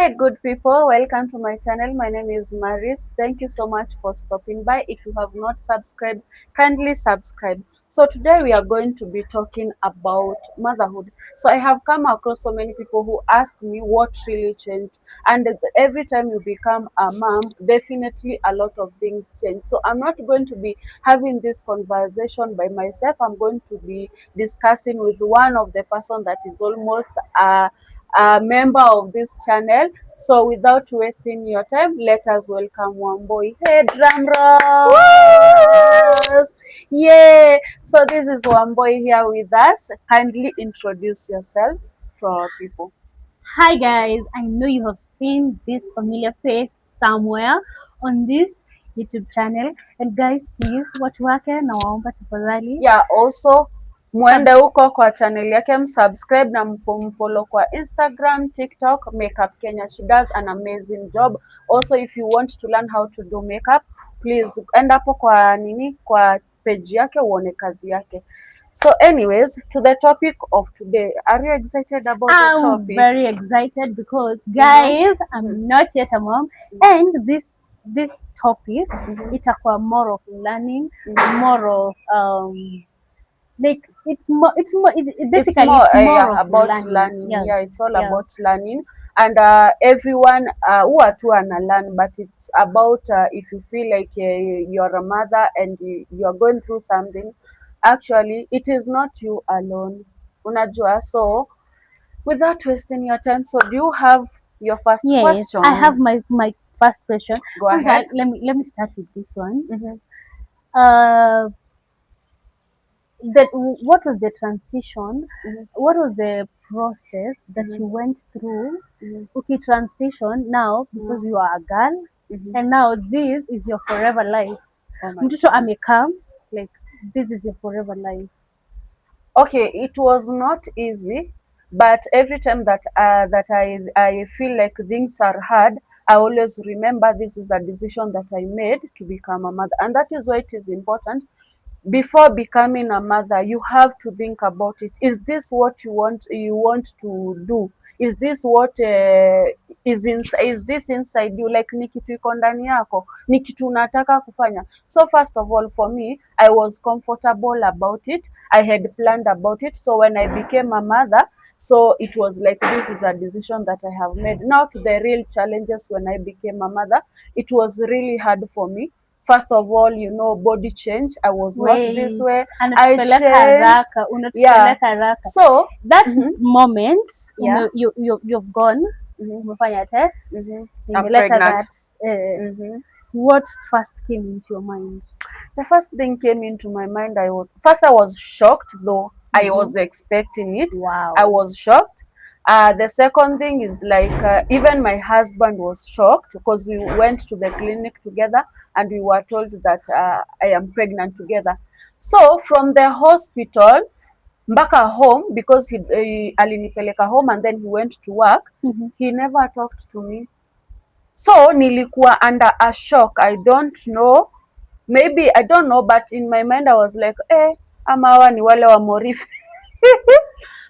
Hey, good people, welcome to my channel. My name is Maris. Thank you so much for stopping by. If you have not subscribed, kindly subscribe. So, today we are going to be talking about motherhood. So, I have come across so many people who ask me what really changed. And every time you become a mom, definitely a lot of things change. So, I'm not going to be having this conversation by myself. I'm going to be discussing with one of the person that is almost a member of this channel. So without wasting your time, let us welcome Wambui. Hey, drum rolls! Yeah. So this is Wambui here with us. Kindly introduce yourself to our people. Hi guys, I know you have seen this familiar face somewhere on this YouTube channel. And guys, please watu wake na waomba tafadhali Yeah, also mwende subs huko kwa channel yake, msubscribe na mfollow kwa Instagram, TikTok, Makeup Kenya. She does an amazing job. Also, if you want to learn how to do makeup, please end hapo kwa page yake uone kazi yake. So anyways, to the topic of today. Are you excited about the I'm topic? very excited because guys, I'm not yet a mom, and this topic itakuwa more of learning, more of like It's basically more it's more yeah, of about learning. learning. Yeah, Yeah, it's all yeah. about learning. And everyone huwa tu ana learn, but it's about if you feel like you're a mother and you're going through something, actually it is not you alone, unajua. So without wasting your time, so do you have your first Yes, I have question? my first question. Go ahead. Kwanza, let me start with this one. Mm-hmm. Uh, that what was the transition? Mm-hmm. What was the process that Mm-hmm. you went through? Mm-hmm. Okay, transition now because you are a girl, Mm-hmm. and now this is your forever life. Oh my Mtoto God. amekam, like this is your forever life. Okay, it was not easy, but every time that I feel like things are hard, I always remember this is a decision that I made to become a mother, and that is why it is important. Before becoming a mother, you have to think about it. Is this what you want to do? Is this what is this inside you? Like ni kitu iko ndani yako, ni kitu unataka kufanya. So first of all, for me, I was comfortable about it. I had planned about it. So when I became a mother, so it was like this is a decision that I have made. Now to the real challenges when I became a mother, it was really hard for me. First of all, body change. I was not this Wait, way. I anatupeleka changed. haraka, Yeah. unatupeleka haraka. So, That mhm, moment, yeah. you've gone, Mhm, umefanya test, mhm. I'm imeleta pregnant. that. Mhm. What first came into your mind? The first thing came into my mind. I was shocked, though I Mm-hmm. was expecting it. I Wow. was shocked. The second thing is like even my husband was shocked because we went to the clinic together and we were told that I am pregnant together. So from the hospital mpaka home, because he alinipeleka home and then he went to work, Mm-hmm. he never talked to me. So nilikuwa under a shock. I don't know, maybe I don't know, but in my mind I was like ama hawa ni wale wa Morifi.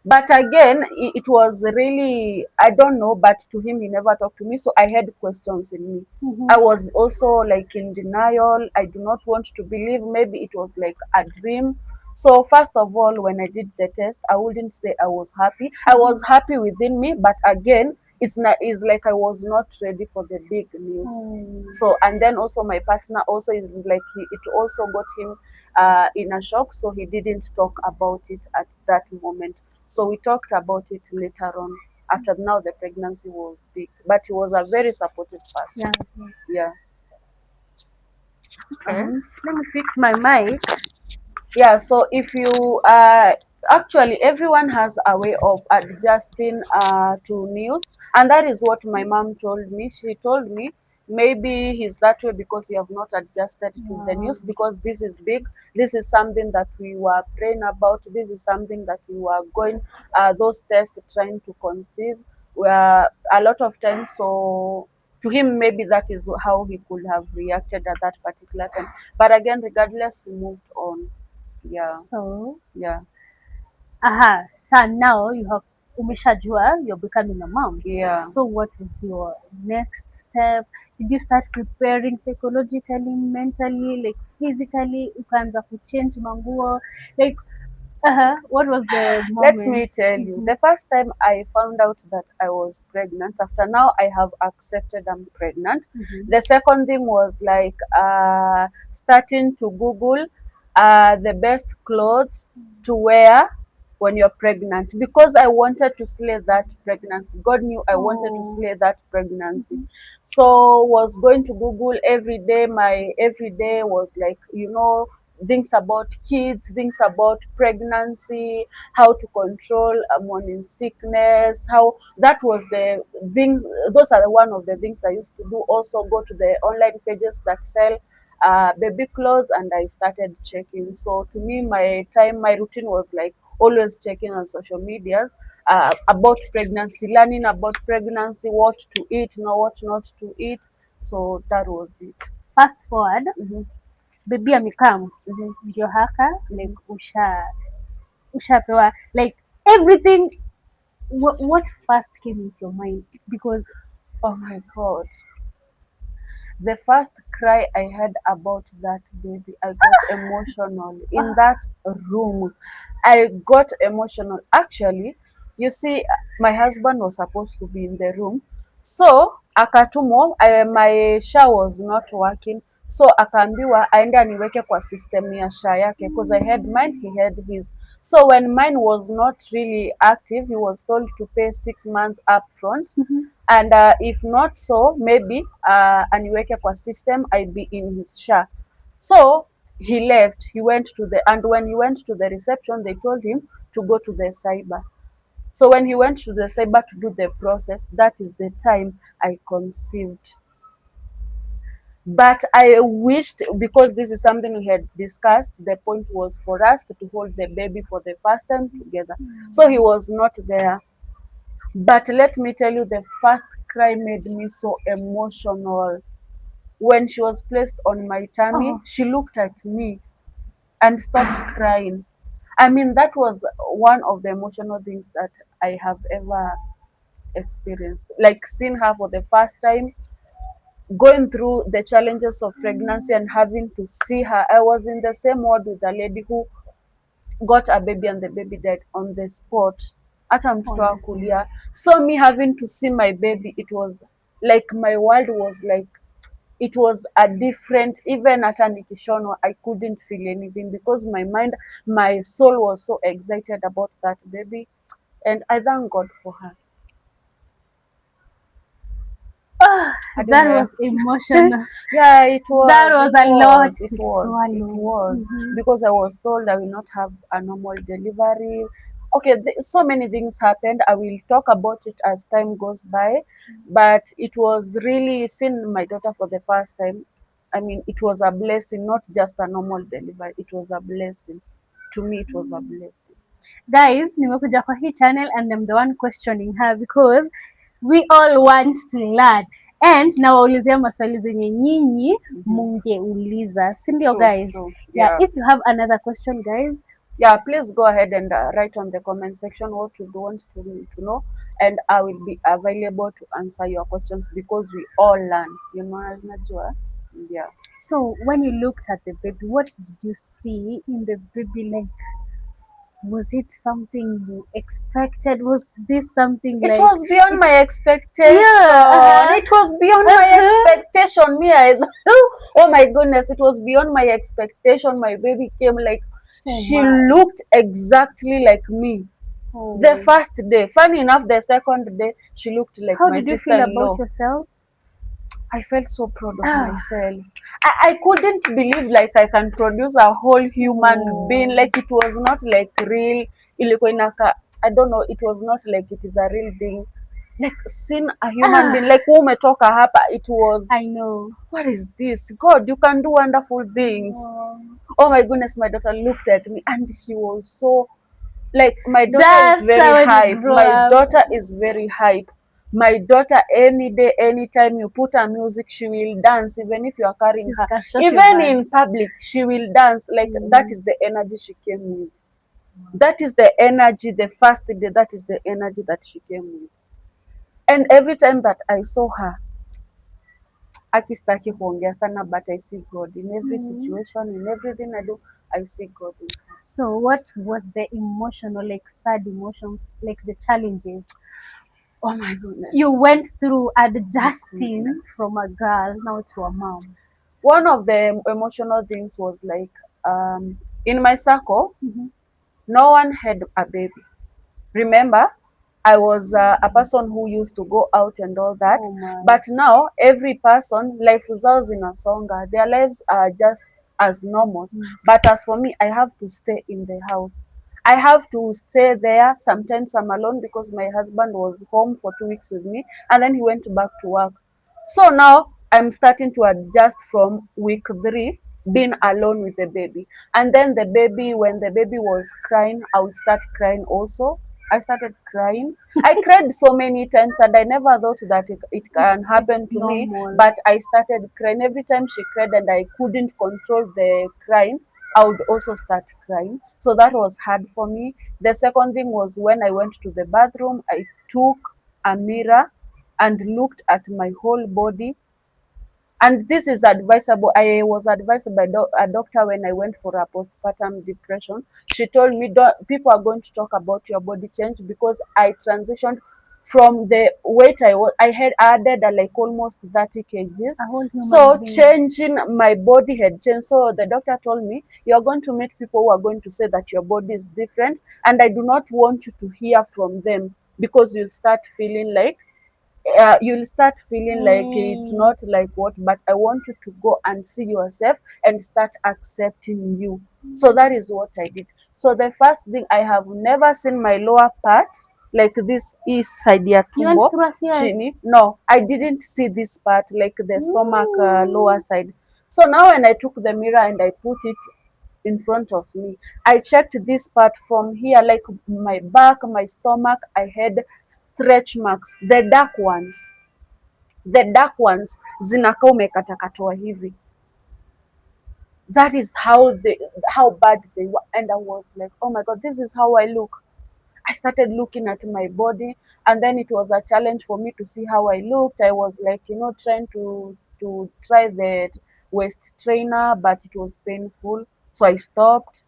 But again, it was really, I don't know, but to him he never talked to me, so I had questions in me. Mm-hmm. I was also like in denial. I do not want to believe, maybe it was like a dream. So first of all, when I did the test, I wouldn't say I was happy. I was happy within me, but again, it's like I was not ready for the big news. Mm. So, and then also my partner also is like it also got him in a shock, so he didn't talk about it at that moment. So we talked about it later on, after now the pregnancy was big, but he was a very supportive person. Yeah. Yeah. Okay. Let me fix my mic. Yeah, so if you actually everyone has a way of adjusting to news, and that is what my mom told me. She told me maybe he's that way because he have not adjusted to the Wow. news, because this is big, this is something that we were praying about, this is something that we were going those tests trying to conceive were a lot of times. So to him, maybe that is how he could have reacted at that particular time, but again, regardless, we moved on. Yeah, So, yeah. so now you have umeshajua you're becoming a mom. Yeah. So what was your next step? Did you start preparing psychologically, mentally, like physically? Ukaanza kuchange manguo, like what was the Let moment? me tell you, the first time I found out that I was pregnant, after now I have accepted I'm pregnant. The second thing was like starting to Google the best clothes to wear when you're pregnant, because I wanted to slay that pregnancy. God knew I wanted to slay that pregnancy. So was going to Google every day. My every day was like, things about kids, things about pregnancy, how to control morning sickness, how that was the things. Those are one of the things I used to do. Also go to the online pages that sell baby clothes, and I started checking. So to me, my routine was like always checking on social medias about pregnancy, learning about pregnancy, what to eat, what not to eat. So that was it. Fast forward, baby amekam, ndio haka, like ushapewa, like everything. What first came into your mind? Because Oh my God. The first cry I had about that baby, I got emotional in that room. I got emotional. Actually, you see, my husband was supposed to be in the room. So, akatumwa, my SHA was not working. So, akaambiwa aende aniweke kwa system ya SHA yake, because I had mine, he had his. So, when mine was not really active, he was told to pay 6 months upfront. And if not so, maybe aniweke kwa system, I'd be in his SHA. So he left. He went to and when he went to the reception, they told him to go to the cyber. So when he went to the cyber to do the process, that is the time I conceived. But I wished, because this is something we had discussed, the point was for us to hold the baby for the first time together. So he was not there. But let me tell you, the first cry made me so emotional. When she was placed on my tummy, she looked at me and stopped crying. I mean, that was one of the emotional things that I have ever experienced. Like seeing her for the first time, going through the challenges of pregnancy and having to see her. I was in the same ward with a lady who got a baby and the baby died on the spot. Hata mtoto wa kulia. So me having to see my baby, it was like my world was like, it was a different, even hata nikishonwa, I couldn't feel anything, because my mind, my soul was so excited about that baby. And I thank God for her. that was emotional. Yeah, it was. That was a lot to It swallow. was because I was told I will not have a normal delivery. Okay, so many things happened. I will talk about it as time goes by, but it was really seeing my daughter for the first time. I mean, it was a blessing, not just a normal delivery. It was a blessing. To me, it was a blessing. Guys, nimekuja kwa hii channel and I'm the one questioning her because we all want to learn. And nawaulizia maswali zenye nyinyi mungeuliza, si ndio guys? True. Yeah, if you have another question guys, yeah, please go ahead and write on the comment section what you want to know, and I will be available to answer your questions, because we all learn, najua. Yeah. So when you looked at the baby, what did you see in the baby? Like, was it something you expected? Was this something It like was beyond my expectation. Yeah, It was beyond my expectation. Oh my goodness, it was beyond my expectation. My baby came like, she looked exactly like me. The first day, funny enough, the second day, she looked like How my did you feel sister-in-law. about yourself? I felt so proud of myself. I couldn't believe like I can produce a whole human being. Like it was not like real. Ilikuwa inaka, I don't know, it was not like it is a real thing. Like seeing a human being, like umetoka hapa, it was, I know. what is this? God, you can do wonderful things. Oh my goodness, my daughter looked at me and she was so, like, my daughter is very hype. My daughter is very hype. My daughter, any day, anytime you put her music, she will dance, even if you are carrying her. Even in public, she will dance. Like, that is the energy she came with. That is the energy, the first day, that is the energy that she came with. And every time that I saw her, akistaki kuongea sana, but I see God in every situation, in everything I do, I see God in her. So what was the emotional, like sad emotions, like the challenges Oh my goodness. you went through adjusting Goodness. from a girl now to a mom? One of the emotional things was like, in my circle, no one had a baby. Remember, I was a person who used to go out and all that. Oh my. But now, every person, life zao zinasonga. Their lives are just as normal. But as for me, I have to stay in the house. I have to stay there. Sometimes I'm alone because my husband was home for 2 weeks with me, and then he went back to work. So now I'm starting to adjust from week 3, being alone with the baby. And then the baby, when the baby was crying, I would start crying also. I started crying. I cried so many times, and I never thought that it can happen It's to me. normal. But I started crying every time she cried, and I couldn't control the crying. I would also start crying. So that was hard for me. The second thing was when I went to the bathroom, I took a mirror and looked at my whole body. And this is advisable. I was advised by a doctor when I went for a postpartum depression. She told me, people are going to talk about your body change, because I transitioned from the weight I had added like almost 30 kgs. A whole human So being. changing my body had changed. So the doctor told me, you're going to meet people who are going to say that your body is different, and I do not want you to hear from them, because you'll start feeling like you'll start feeling like it's not like what, but I want you to go and see yourself and start accepting you. So that is what I did. So the first thing, I have never seen my lower part, like this east side ya You went tumbo through a CS? chini. No, I didn't see this part, like the stomach lower side. So now when I took the mirror and I put it in front of me, I checked this part from here, like my back, my stomach. I had stretch marks, the dark ones zinakaa umekatakatwa hivi. That is how bad they were. And I was like, oh my God, this is how I look. I started looking at my body, and then it was a challenge for me to see how I looked. I was like, trying to try the waist trainer, but it was painful, so I stopped.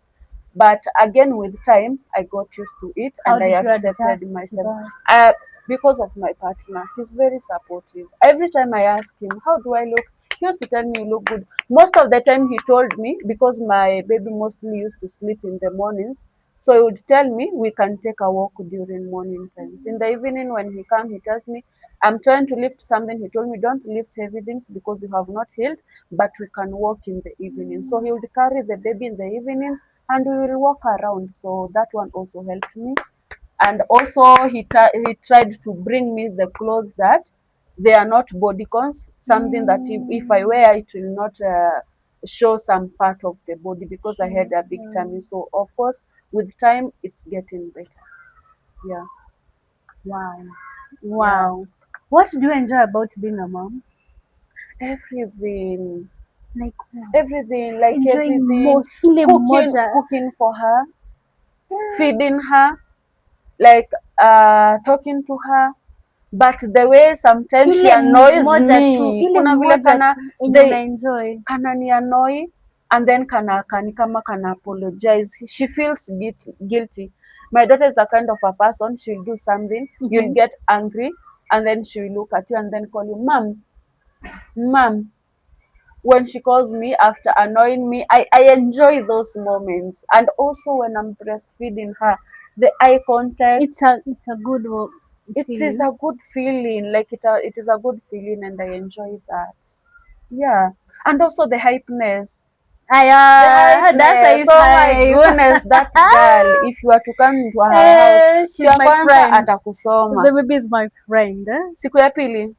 But again, with time, I got used to it, How and I did you accepted adjust to myself. that? Because of my partner, he's very supportive. Every time I ask him, how do I look? He used to tell me, you look good. Most of the time he told me, because my baby mostly used to sleep in the mornings, so he would tell me we can take a walk during morning times. In the evening when he comes, he tells me, I'm trying to lift something. He told me, don't lift heavy things because you have not healed, but we can walk in the evening. So he would carry the baby in the evenings, and we will walk around. So that one also helped me. And also he tried to bring me the clothes that they are not bodycons, something that if I wear it will not show some part of the body, because I had a big tummy. So of course with time it's getting better. Yeah. Wow. Yeah. Wow. What do you enjoy about being a mom? Everything. Like what? Everything, like Enjoying everything. most ile Cooking, moja. cooking for her, feeding her, like talking to her. But the way sometimes she Ile annoys moja tu, me, ile kuna vile moja tu enye una enjoy. kana ni annoy, and then kani kama kana apologize. She feels guilty. My daughter is the kind of a person, she'll do something, you'll get angry, and then she'll look at you and then call you mom. When she calls me after annoying me, I enjoy those moments. And also when I'm breastfeeding her, the eye contact, It's a good it is feeling. a good feeling. Like it is a good feeling, and I enjoy that. Yeah. And also the hypeness. The That's a hypeness. is Oh my hype. goodness, that girl. If you are to come into her house, siku She's ya my kwanza friend. atakusoma. The baby is my friend. Siku ya pili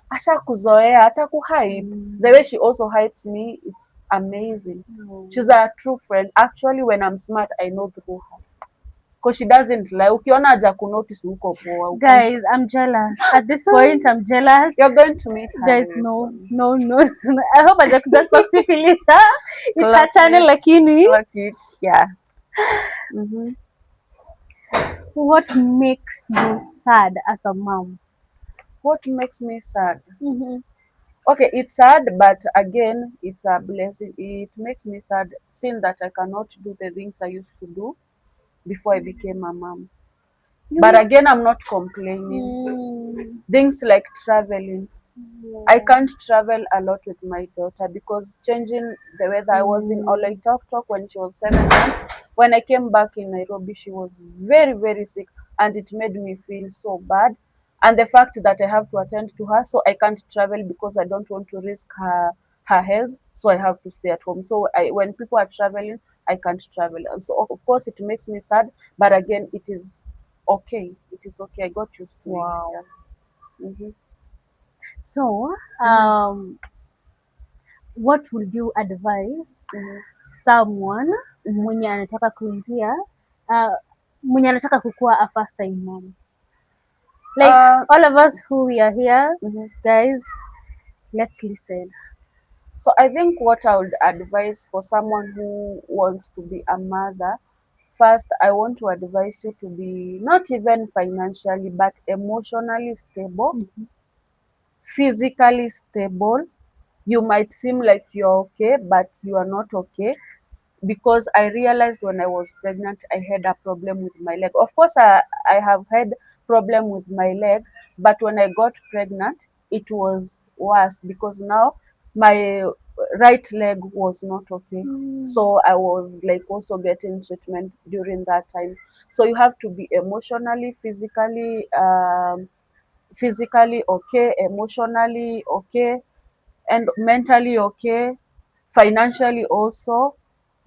ashakuzoea, atakuhype. The way she also hypes me, it's amazing. She's a true friend. Actually, when I'm smart, I know through her. Because she doesn't lie. Ukiona haja kunotice uko poa. Guys, I'm jealous. At this point, I'm jealous. You're going to meet her Guys, very no. soon. I hope I just finished. It's her Clock channel, it. lakini. Clock it. Yeah. Mm-hmm. What makes you sad as a mom? What makes me sad? Mm-hmm. Okay, it's sad, but again, it's a blessing. It makes me sad seeing that I cannot do the things I used to do before I became a mom. You But miss. again, I'm not complaining. Mm. Things like traveling. I Yeah. can't travel a lot with my daughter because changing the weather. I was in Mm. Oloitokitok when she was 7 months. When I came back in Nairobi, she was very, very sick, and it made me feel so bad. And the fact that I have to attend to her, so I can't travel because I don't want to risk her health. So I have to stay at home. So when people are traveling, I can't travel. And so of course it makes me sad, but again, it is okay. It is okay. I got used to it. Wow. Yeah. Mm-hmm. So, Mm-hmm. what would you advise Mm-hmm. someone Mm-hmm. mwenye anataka kuingia uh, mwenye anataka kukuwa a first time mom? Like Uh, all of us who we are here, mhm. guys, let's listen. So I think what I would advise for someone who wants to be a mother, first I want to advise you to be not even financially but emotionally stable, Mhm. physically stable. You might seem like you're okay, but you are not okay because I realized when I was pregnant, I had a problem with my leg. Of course, I have had problem with my leg, but when I got pregnant, it was worse because now my right leg was not okay. Mm. So I was like also getting treatment during that time. So you have to be emotionally, physically okay, emotionally okay, and mentally okay, financially also,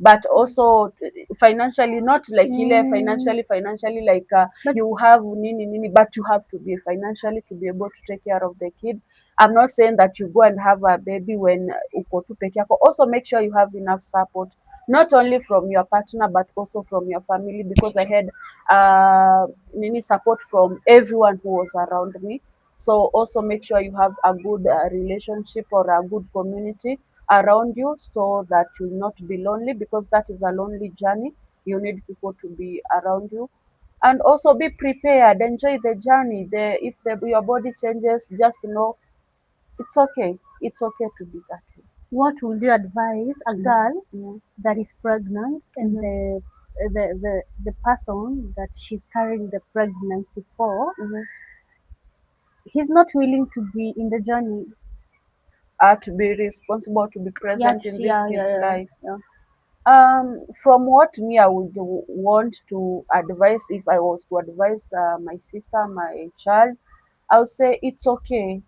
but also financially not like ile Mm. financially like But you have nini nini, but you have to be financially to be able to take care of the kid. I'm not saying that you go and have a baby when uko tu peke yako. Also make sure you have enough support, not only from your partner but also from your family, because I had nini support from everyone who was around me. So also make sure you have a good relationship or a good community around you so that you'll not be lonely, because that is a lonely journey. You need people to be around you. And also be prepared, enjoy the journey. Your body changes, just know it's okay. It's okay to be that way. what would you advise a Mhm, girl mhm, that is pregnant and mhm, the person that she's carrying the pregnancy for, mhm. he's not willing to be in the journey? To be responsible, to be Yeah, present in this yeah, yeah, kid's yeah, life. yeah. From what me I would want to advise, if I was to advise my sister, my child, I would say it's okay.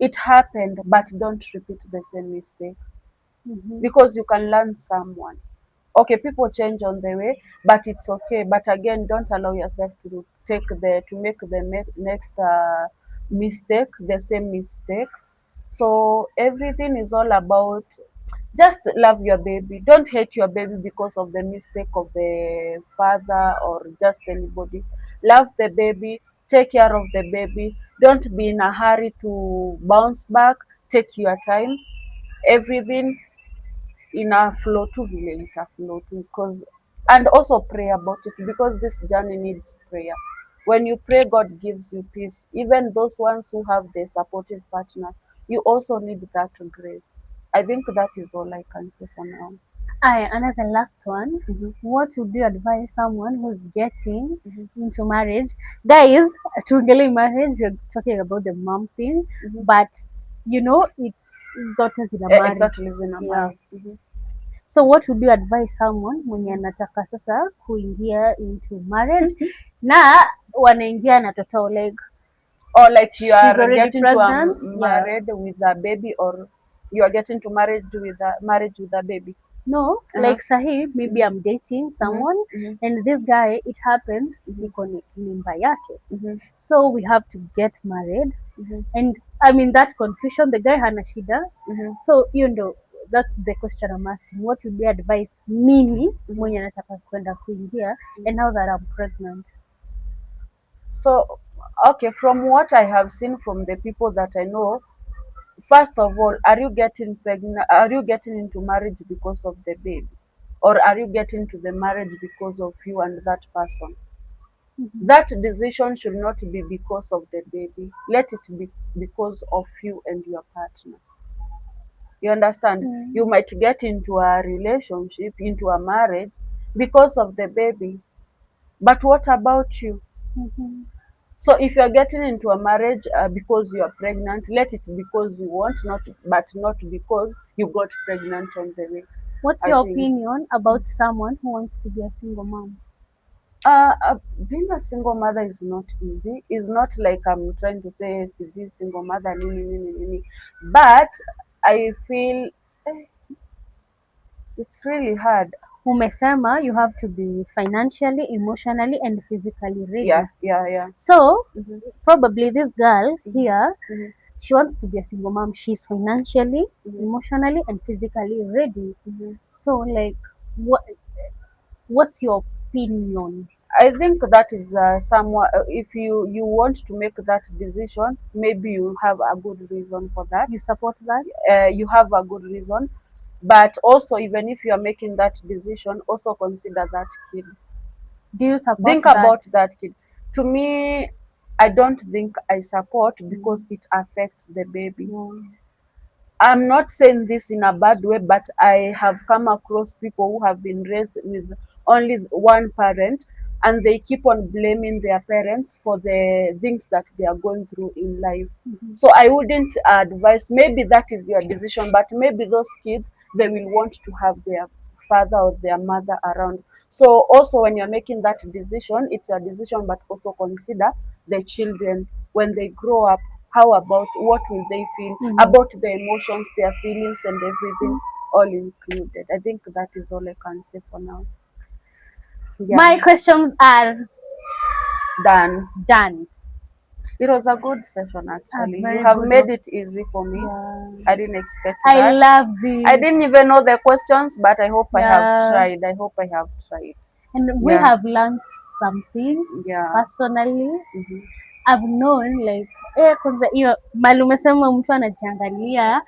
It happened, but don't repeat the same mistake, Mm-hmm. because you can learn someone. Okay, people change on the way, but it's okay. But again, don't allow yourself to make the next mistake, the same mistake. So everything is all about just love your baby. Don't hate your baby because of the mistake of the father or just anybody. Love the baby, take care of the baby. Don't be in a hurry to bounce back. Take your time. Everything in a flow to vile ita flow to, because and also pray about it, because this journey needs prayer. When you pray, God gives you peace. Even those ones who have the supportive partners, you also need that grace. I think that is all I can say for now. Aye, another last one. Mm-hmm, What would you advise someone who's getting mm-hmm, into marriage? Guys, tuongelee marriage, we're talking about the mom thing, mm-hmm. but it's zote zina marry. Exactly, zina Yeah. mari. Mm-hmm, So what would you advise someone mwenye mm-hmm. anataka sasa kuingia into marriage na wanaingia na total like Or like you she's are already getting to pregnant? Yeah. married with a baby, or you are getting to marriage with a baby. No, Uh-huh. like sahi, maybe Mm-hmm, I'm dating mm-hmm, someone mm-hmm, and this guy, it happens, mm-hmm, iko ni mimba yake. mm-hmm, So we have to get married. mm-hmm, And I mean, that confusion, the guy hana shida. mm-hmm, So, that's the question I'm asking. What would be advice mimi mm-hmm. mwenye nataka kwenda kuingia and now that I'm pregnant? So, okay, from what I have seen from the people that I know, first of all, are you getting pregnant? Are you getting into marriage because of the baby? or are you getting to the marriage because of you and that person? Mhm. That decision should not be because of the baby. Let it be because of you and your partner. You understand? You might get into a relationship, into a marriage because of the baby. But what about you? Mhm. So if you're getting into a marriage because you are pregnant, let it because you want, not but not because you got pregnant on the way. What's I your think opinion about someone who wants to be a single mom? being a single mother is not easy. It's not like I'm trying to say sijui single mother nini nini nini, but I feel it's really hard. Umesema you have to be financially, emotionally and physically Yeah, ready. yeah, yeah. So Mm-hmm, probably this girl mm-hmm, here, mm-hmm, she wants to be a single mom. She's financially, mm-hmm, emotionally and physically ready. mm-hmm. So like what what's your opinion? I think that is somewhat. If you want to make that decision, maybe you have a good reason for that. You support that? You have a good reason, but also even if you are making that decision, also consider that kid. Do you support Think that? about that kid. To me, I don't think I support because it affects the baby. Mm. I'm not saying this in a bad way, but I have come across people who have been raised with only one parent and they keep on blaming their parents for the things that they are going through in life. Mhm. So I wouldn't advise, maybe that is your decision, but maybe those kids, they will want to have their father or their mother around. So also when you're making that decision, it's a decision, but also consider the children when they grow up. How about what will they feel Mhm. about the emotions, their feelings, and everything, all included. I think that is all I can say for now. Yeah, My questions are done. done. It was a good session A actually. You very have good made one. it easy for me. Yeah. I didn't expect I that. love I didn't this. even know the questions, but I hope I have Yeah. tried. I hope I have tried. And we Yeah, have learned some things yeah. personally. Mm-hmm. I've known like kwanza hiyo mali umesema mtu anajiangalia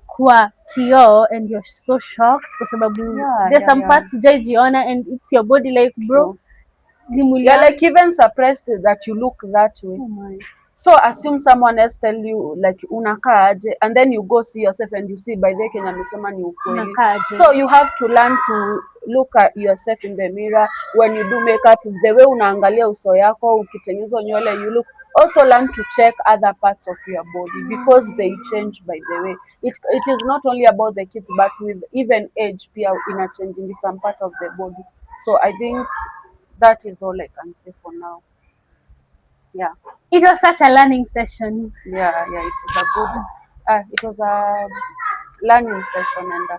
kwa kioo and you're so shocked kwa sababu Yeah, there's yeah, some yeah. parts hujaijiona and it's your body like bro True. ni mwili You're yangu. like even surprised that you look that way. Oh my. So assume someone else tell you like unakaa aje and then you go see yourself and you see by the Kenya amesema ni ukweli. Unakaaje? So you have to learn to look at yourself in the mirror when you do makeup, the way unaangalia uso yako, ukitengeneza nywele, you look. Also learn to check other parts of your body because they change by the way. It is not only about the kids but with even age pia ina changing some part of the body. So I think that is all I can say for now. Yeah. It was such a learning session. Yeah, yeah, it is a good, it was a learning session, and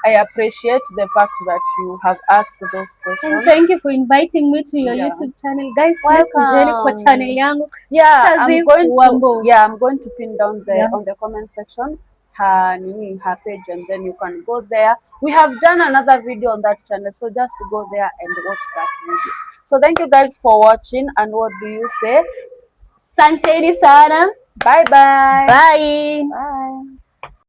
I appreciate the fact that you have asked those And questions. thank you for inviting me to your Yeah, YouTube channel. Guys, please kujeni kwa channel welcome. yangu Yeah, Shazif Wambo. I'm going to pin down Yeah. on the comment section her page, and then you can go there. We have done another video on that channel, so just go there and watch that video. So thank you guys for watching, and what do you say? Santeni sana. Bye bye. Bye. Bye.